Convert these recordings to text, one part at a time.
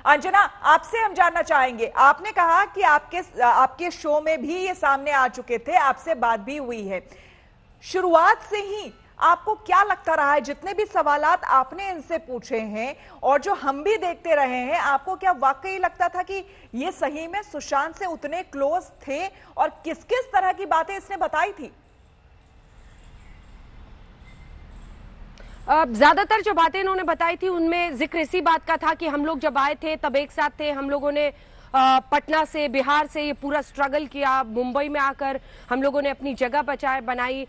अंजना, आपसे हम जानना चाहेंगे, आपने कहा कि आपके शो में भी ये सामने आ चुके थे, आपसे बात भी हुई है। शुरुआत से ही आपको क्या लगता रहा है, जितने भी सवालात आपने इनसे पूछे हैं और जो हम भी देखते रहे हैं, आपको क्या वाकई लगता था कि ये सही में सुशांत से उतने क्लोज थे और किस किस तरह की बातें इसने बताई थी? ज्यादातर जो बातें इन्होंने बताई थी उनमें जिक्र इसी बात का था कि हम लोग जब आए थे तब एक साथ थे, हम लोगों ने पटना से, बिहार से ये पूरा स्ट्रगल किया, मुंबई में आकर हम लोगों ने अपनी जगह बनाई।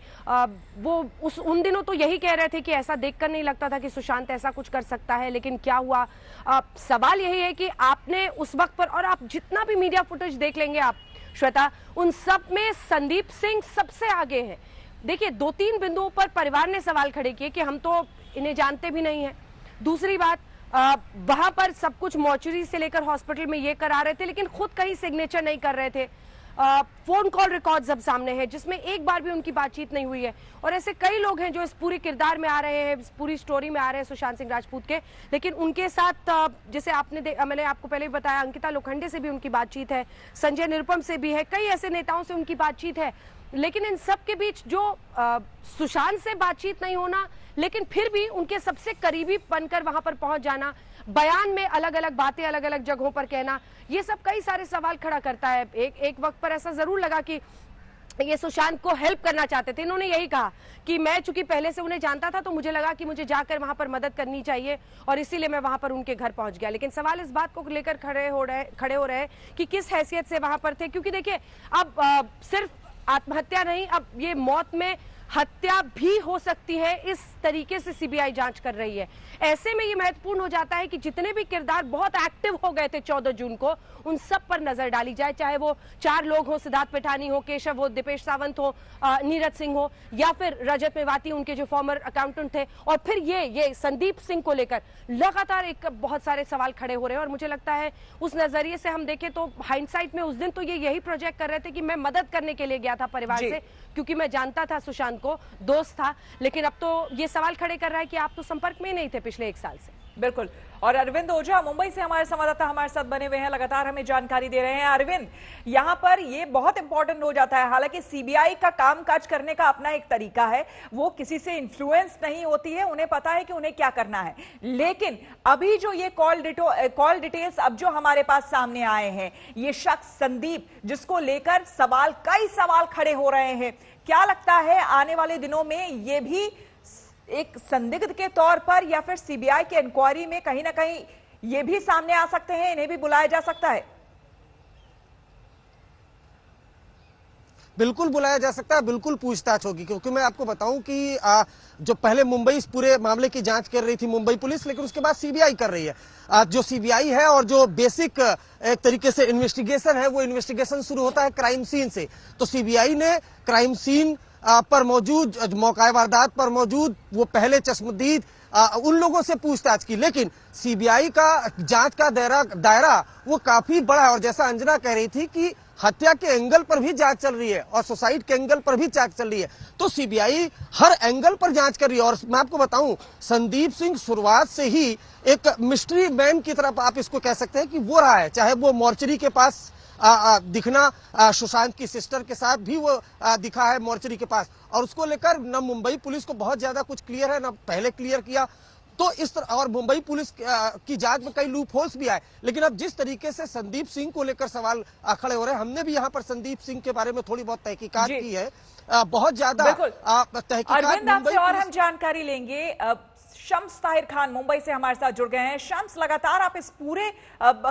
वो उन दिनों तो यही कह रहे थे कि ऐसा देखकर नहीं लगता था कि सुशांत ऐसा कुछ कर सकता है, लेकिन क्या हुआ? सवाल यही है कि आपने उस वक्त पर, और आप जितना भी मीडिया फुटेज देख लेंगे आप श्वेता, उन सब में संदीप सिंह सबसे आगे है। देखिए, 2-3 बिंदुओं पर परिवार ने सवाल खड़े किए कि हम तो इन्हें जानते भी नहीं है। दूसरी बात, वहां पर सब कुछ मॉर्चरी से लेकर हॉस्पिटल में ये करा रहे थे, लेकिन खुद कहीं सिग्नेचर नहीं कर रहे थे। फोन कॉल रिकॉर्ड्स अब सामने हैं जिसमें एक बार भी उनकी बातचीत नहीं हुई है। और ऐसे कई लोग हैं जो इस पूरे किरदार में आ रहे हैं, इस पूरी स्टोरी में आ रहे हैं सुशांत सिंह राजपूत के, लेकिन उनके साथ जैसे मैंने आपको पहले भी बताया, अंकिता लोखंडे से भी उनकी बातचीत है, संजय निरुपम से भी है, कई ऐसे नेताओं से उनकी बातचीत है। लेकिन इन सब के बीच जो सुशांत से बातचीत नहीं होना, लेकिन फिर भी उनके सबसे करीबी बनकर वहां पर पहुंच जाना, बयान में अलग अलग बातें अलग अलग जगहों पर कहना, ये सब कई सारे सवाल खड़ा करता है। एक वक्त पर ऐसा जरूर लगा कि ये सुशांत को हेल्प करना चाहते थे। इन्होंने यही कहा कि मैं चूंकि पहले से उन्हें जानता था तो मुझे लगा कि मुझे जाकर वहां पर मदद करनी चाहिए और इसीलिए मैं वहां पर उनके घर पहुंच गया। लेकिन सवाल इस बात को लेकर खड़े हो रहे हैं कि किस हैसियत से वहां पर थे, क्योंकि देखिए अब सिर्फ आत्महत्या नहीं, अब ये मौत में हत्या भी हो सकती है, इस तरीके से सीबीआई जांच कर रही है। ऐसे में ये महत्वपूर्ण हो जाता है कि जितने भी किरदार बहुत एक्टिव हो गए थे 14 जून को, उन सब पर नजर डाली जाए, चाहे वो 4 लोग हो, सिद्धार्थ पिठानी हो, केशव हो, दीपेश सावंत हो, नीरज सिंह हो, या फिर रजत मेवाती, उनके जो फॉर्मर अकाउंटेंट थे। और फिर ये संदीप सिंह को लेकर लगातार एक बहुत सारे सवाल खड़े हो रहे हैं। और मुझे लगता है उस नजरिए से हम देखें तो हाइंडसाइट में उस दिन तो ये यही प्रोजेक्ट कर रहे थे कि मैं मदद करने के लिए गया था परिवार से, क्योंकि मैं जानता था सुशांत को, दोस्त था। लेकिन अब तो ये सवाल खड़े कर रहा है कि आप तो संपर्क में नहीं थे पिछले 1 साल से। बिल्कुल। और अरविंद ओझा मुंबई से हमारे संवाददाता हमारे साथ बने हुए हैं, लगातार हमें जानकारी दे रहे हैं। अरविंद, यहां पर ये बहुत इंपॉर्टेंट हो जाता है, हालांकि सीबीआई का कामकाज करने का अपना एक तरीका है, वो किसी से इन्फ्लुएंस नहीं होती है, उन्हें पता है कि उन्हें क्या करना है। लेकिन अभी जो ये कॉल डिटेल्स अब जो हमारे पास सामने आए हैं, ये शख्स संदीप, जिसको लेकर कई सवाल खड़े हो रहे हैं, क्या लगता है आने वाले दिनों में ये भी एक संदिग्ध के तौर पर या फिर सीबीआई की इंक्वायरी में कहीं ना कहीं ये भी सामने आ सकते हैं, इन्हें भी बुलाया जा सकता है? बिल्कुल बुलाया जा सकता है, बिल्कुल पूछताछ होगी, क्योंकि मैं आपको बताऊं कि जो पहले मुंबई इस पूरे मामले की जांच कर रही थी मुंबई पुलिस, लेकिन उसके बाद सीबीआई कर रही है। जो सीबीआई है और जो बेसिक एक तरीके से इन्वेस्टिगेशन है, वो इन्वेस्टिगेशन शुरू होता है क्राइम सीन से। तो सीबीआई ने क्राइम सीन पर मौजूद, मौका वारदात पर मौजूद वो पहले चश्मदीद उन लोगों से पूछताछ की, लेकिन सीबीआई का जांच का दायरा वो काफी बड़ा है। और जैसा अंजना कह रही थी कि हत्या के एंगल पर भी जांच चल रही है और सुसाइड के एंगल पर भी जांच चल रही है, तो सीबीआई हर एंगल पर जांच कर रही है। और मैं आपको बताऊं, संदीप सिंह शुरुआत से ही एक मिस्ट्री मैन की तरफ आप इसको कह सकते हैं कि वो रहा है, चाहे वो मॉर्चरी के पास दिखना, सुशांत की सिस्टर के साथ भी वो दिखा है मॉर्चरी के पास, और उसको लेकर न मुंबई पुलिस को बहुत ज्यादा कुछ क्लियर है, न पहले क्लियर किया। तो इस तरह, और मुंबई पुलिस की जांच में कई लूप होल्स भी आए, लेकिन अब जिस तरीके से संदीप सिंह को लेकर सवाल खड़े हो रहे हैं, हमने भी यहाँ पर संदीप सिंह के बारे में थोड़ी बहुत तहकीकात की है, बहुत ज्यादा तहकीकात। अरविंद, आपसे और हम जानकारी लेंगे। शम्स ताहिर खान मुंबई से हमारे साथ जुड़ गए हैं। शम्स, लगातार आप इस पूरे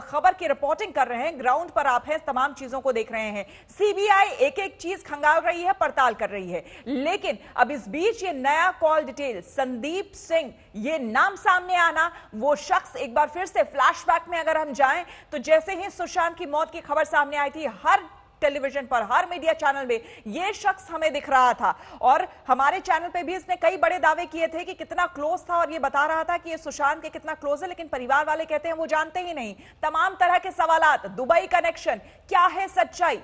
खबर की रिपोर्टिंग कर रहे हैं, ग्राउंड पर आप हैं, तमाम चीजों को देख रहे हैं। सीबीआई एक एक चीज खंगाल रही है, पड़ताल कर रही है, लेकिन अब इस बीच ये नया कॉल डिटेल संदीप सिंह, ये नाम सामने आना, वो शख्स, एक बार फिर से फ्लैशबैक में अगर हम जाएं तो जैसे ही सुशांत की मौत की खबर सामने आई थी, हर टेलीविजन पर, हर मीडिया चैनल में यह शख्स हमें दिख रहा था, और हमारे चैनल पे भी इसने कई बड़े दावे किए थे कि कितना क्लोज था, और ये बता रहा था कि ये सुशांत के कितना क्लोज है, लेकिन परिवार वाले कहते हैं वो जानते ही नहीं। तमाम तरह के सवालात, दुबई कनेक्शन, क्या है सच्चाई?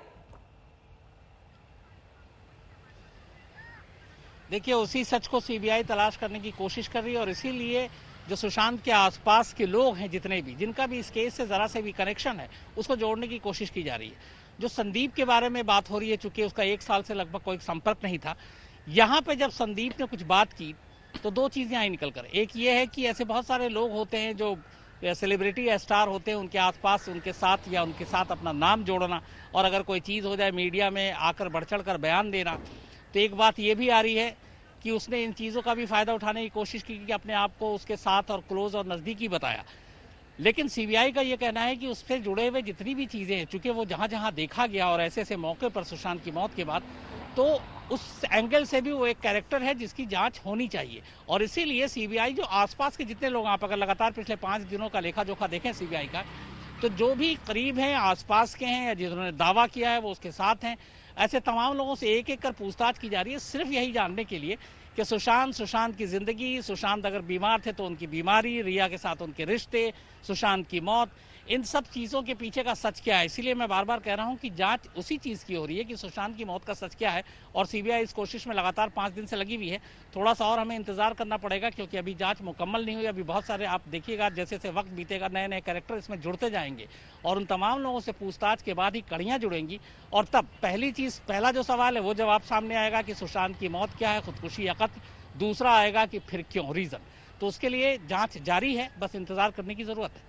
देखिए, उसी सच को सीबीआई तलाश करने की कोशिश कर रही है, और इसीलिए जो सुशांत के आसपास के लोग हैं जितने भी, जिनका भी इस केस से जरा से भी कनेक्शन है, उसको जोड़ने की कोशिश की जा रही है। जो संदीप के बारे में बात हो रही है, चूंकि उसका 1 साल से लगभग कोई संपर्क नहीं था, यहाँ पे जब संदीप ने कुछ बात की तो 2 चीजें आई निकल कर। एक ये है कि ऐसे बहुत सारे लोग होते हैं जो सेलिब्रिटी या स्टार होते हैं, उनके आसपास उनके साथ या उनके साथ अपना नाम जोड़ना, और अगर कोई चीज़ हो जाए मीडिया में आकर बढ़ चढ़ कर बयान देना। तो एक बात ये भी आ रही है कि उसने इन चीज़ों का भी फ़ायदा उठाने की कोशिश की कि अपने आप को उसके साथ और क्लोज और नज़दीकी बताया। लेकिन सीबीआई का ये कहना है कि उससे जुड़े हुए जितनी भी चीज़ें हैं, चूँकि वो जहाँ जहाँ देखा गया और ऐसे ऐसे मौके पर सुशांत की मौत के बाद, तो उस एंगल से भी वो एक कैरेक्टर है जिसकी जांच होनी चाहिए। और इसीलिए सीबीआई जो आसपास के जितने लोग, आप अगर लगातार पिछले 5 दिनों का लेखा जोखा देखें सीबीआई का, तो जो भी करीब हैं, आसपास के हैं या जिन्होंने दावा किया है वो उसके साथ हैं, ऐसे तमाम लोगों से एक एक कर पूछताछ की जा रही है, सिर्फ यही जानने के लिए कि सुशांत की जिंदगी, सुशांत अगर बीमार थे तो उनकी बीमारी, रिया के साथ उनके रिश्ते, सुशांत की मौत, इन सब चीज़ों के पीछे का सच क्या है। इसीलिए मैं बार बार कह रहा हूं कि जांच उसी चीज़ की हो रही है कि सुशांत की मौत का सच क्या है, और सीबीआई इस कोशिश में लगातार 5 दिन से लगी हुई है। थोड़ा सा और हमें इंतजार करना पड़ेगा, क्योंकि अभी जांच मुकम्मल नहीं हुई। अभी बहुत सारे, आप देखिएगा जैसे जैसे वक्त बीतेगा, नए नए कैरेक्टर इसमें जुड़ते जाएंगे, और उन तमाम लोगों से पूछताछ के बाद ही कड़ियाँ जुड़ेंगी। और तब पहला जो सवाल है वो जवाब सामने आएगा कि सुशांत की मौत क्या है, खुदकुशी या कत्ल। दूसरा आएगा कि फिर क्यों, रीजन। तो उसके लिए जांच जारी है, बस इंतजार करने की जरूरत है।